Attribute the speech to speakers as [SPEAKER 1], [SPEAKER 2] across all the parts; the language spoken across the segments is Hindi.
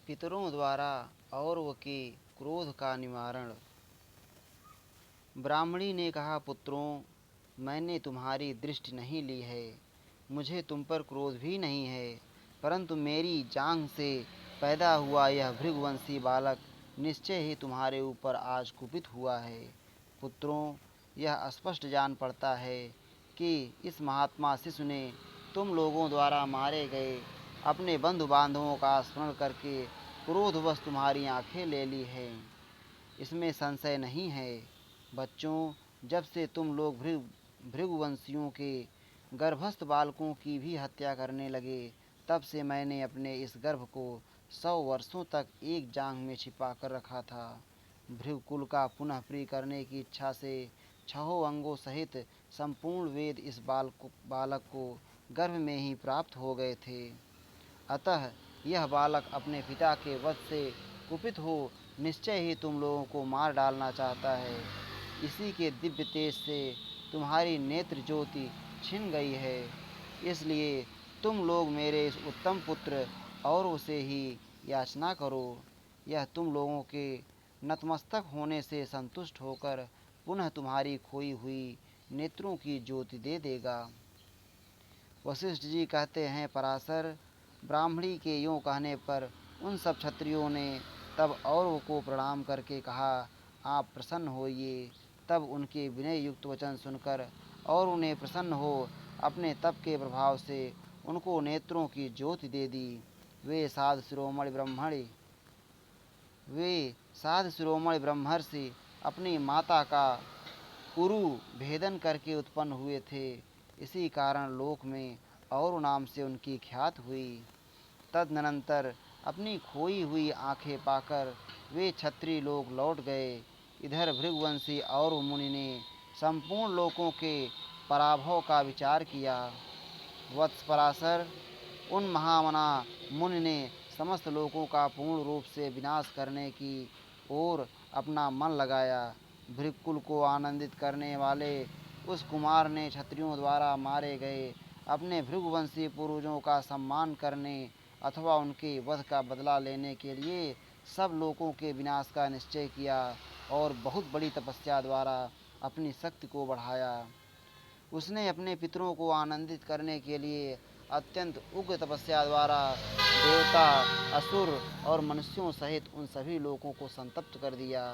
[SPEAKER 1] पितरों द्वारा औरव के क्रोध का निवारण। ब्राह्मणी ने कहा, पुत्रों, मैंने तुम्हारी दृष्टि नहीं ली है, मुझे तुम पर क्रोध भी नहीं है, परंतु मेरी जांघ से पैदा हुआ यह भृगुवंशी बालक निश्चय ही तुम्हारे ऊपर आज कुपित हुआ है। पुत्रों, यह स्पष्ट जान पड़ता है कि इस महात्मा शिशु ने तुम लोगों द्वारा मारे गए अपने बंधु बांधवों का स्मरण करके क्रोधवश तुम्हारी आंखें ले ली हैं, इसमें संशय नहीं है। बच्चों, जब से तुम लोग भृगुवंशियों के गर्भस्थ बालकों की भी हत्या करने लगे, तब से मैंने अपने इस गर्भ को 100 वर्षों तक एक जांघ में छिपा कर रखा था। भृगुकुल का पुनः प्रिय करने की इच्छा से छहों अंगों सहित संपूर्ण वेद इस बालक को गर्भ में ही प्राप्त हो गए थे। अतः यह बालक अपने पिता के वध से कुपित हो निश्चय ही तुम लोगों को मार डालना चाहता है। इसी के दिव्य तेज से तुम्हारी नेत्र ज्योति छिन गई है, इसलिए तुम लोग मेरे इस उत्तम पुत्र और उसे ही याचना करो। यह तुम लोगों के नतमस्तक होने से संतुष्ट होकर पुनः तुम्हारी खोई हुई नेत्रों की ज्योति दे देगा। वशिष्ठ जी कहते हैं, पराशर, ब्राह्मणी के यूँ कहने पर उन सब क्षत्रियों ने तब औरव को प्रणाम करके कहा, आप प्रसन्न होइए। तब उनके विनय युक्त वचन सुनकर और उन्हें प्रसन्न हो अपने तप के प्रभाव से उनको नेत्रों की ज्योति दे दी। वे साध शिरोमणि ब्रह्मर्षि अपनी माता का कुरु भेदन करके उत्पन्न हुए थे, इसी कारण लोक में और नाम से उनकी ख्यात हुई। तदनंतर अपनी खोई हुई आंखें पाकर वे क्षत्रिय लोग लौट गए। इधर भृगुवंशी और मुनि ने संपूर्ण लोकों के पराभव का विचार किया। वत्स पराशर, उन महामना मुनि ने समस्त लोकों का पूर्ण रूप से विनाश करने की ओर अपना मन लगाया। भृगुकुल को आनंदित करने वाले उस कुमार ने क्षत्रियों द्वारा मारे गए अपने भृगुवंशी पूर्वजों का सम्मान करने अथवा उनके वध का बदला लेने के लिए सब लोगों के विनाश का निश्चय किया और बहुत बड़ी तपस्या द्वारा अपनी शक्ति को बढ़ाया। उसने अपने पितरों को आनंदित करने के लिए अत्यंत उग्र तपस्या द्वारा देवता, असुर और मनुष्यों सहित उन सभी लोगों को संतप्त कर दिया।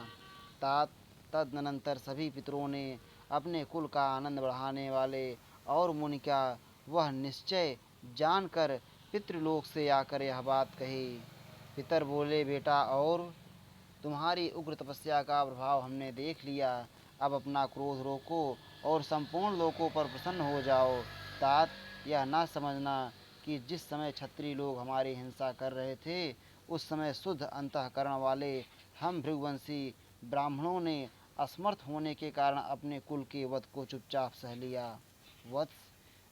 [SPEAKER 1] तदनंतर सभी पितरों ने अपने कुल का आनंद बढ़ाने वाले और मुनि का वह निश्चय जानकर पितृलोक से आकर यह बात कही। पितर बोले, बेटा, और तुम्हारी उग्र तपस्या का प्रभाव हमने देख लिया, अब अपना क्रोध रोको और संपूर्ण लोकों पर प्रसन्न हो जाओ। तात, यह ना समझना कि जिस समय क्षत्रिय लोग हमारी हिंसा कर रहे थे, उस समय शुद्ध अंतःकरण वाले हम भृगुवंशी ब्राह्मणों ने असमर्थ होने के कारण अपने कुल के वध को चुपचाप सह लिया। वत्स,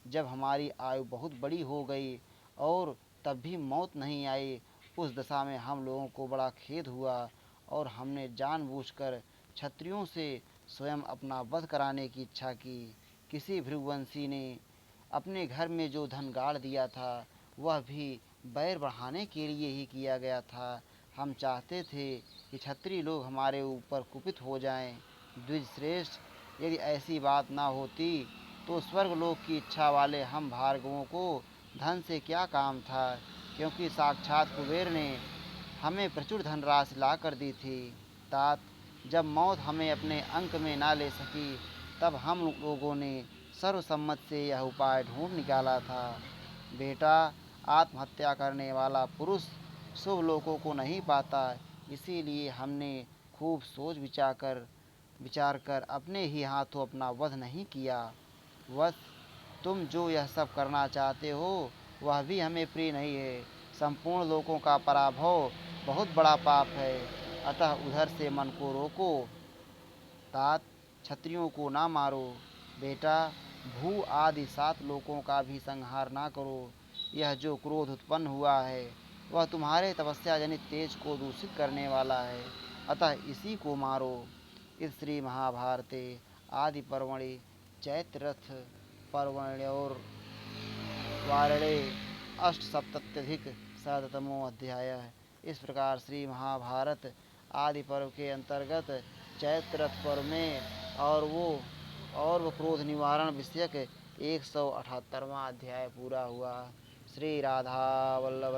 [SPEAKER 1] जब हमारी आयु बहुत बड़ी हो गई और तब भी मौत नहीं आई, उस दशा में हम लोगों को बड़ा खेद हुआ और हमने जानबूझकर क्षत्रियों से स्वयं अपना वध कराने की इच्छा की। किसी भृगुवंशी ने अपने घर में जो धन गाड़ दिया था, वह भी बैर बढ़ाने के लिए ही किया गया था। हम चाहते थे कि क्षत्रिय लोग हमारे ऊपर कुपित हो जाएं। द्विज श्रेष्ठ, यदि ऐसी बात ना होती तो स्वर्गलोक की इच्छा वाले हम भार्गवों को धन से क्या काम था, क्योंकि साक्षात कुबेर ने हमें प्रचुर धनराशि ला कर दी थी। तात, जब मौत हमें अपने अंक में ना ले सकी, तब हम लोगों ने सर्वसम्मत से यह उपाय ढूंढ निकाला था। बेटा, आत्महत्या करने वाला पुरुष शुभ लोकों को नहीं पाता, इसीलिए हमने खूब सोच विचार कर अपने ही हाथों अपना वध नहीं किया। वत्स, तुम जो यह सब करना चाहते हो वह भी हमें प्रिय नहीं है। संपूर्ण लोकों का पराभव बहुत बड़ा पाप है, अतः उधर से मन को रोको। तात, क्षत्रियों को ना मारो। बेटा, भू आदि 7 लोकों का भी संहार ना करो। यह जो क्रोध उत्पन्न हुआ है वह तुम्हारे तपस्या जनित तेज को दूषित करने वाला है, अतः इसी को मारो। इस श्री महाभारते आदि पर्वणि चैत्र रथ पर्वण्योर वारणे अष्टसप्तत्यधिक शततमो अध्याय। इस प्रकार श्री महाभारत आदि पर्व के अंतर्गत चैत्र रथ पर्व में और वो क्रोध निवारण विषयक 178वां अध्याय पूरा हुआ। श्री राधा वल्लभ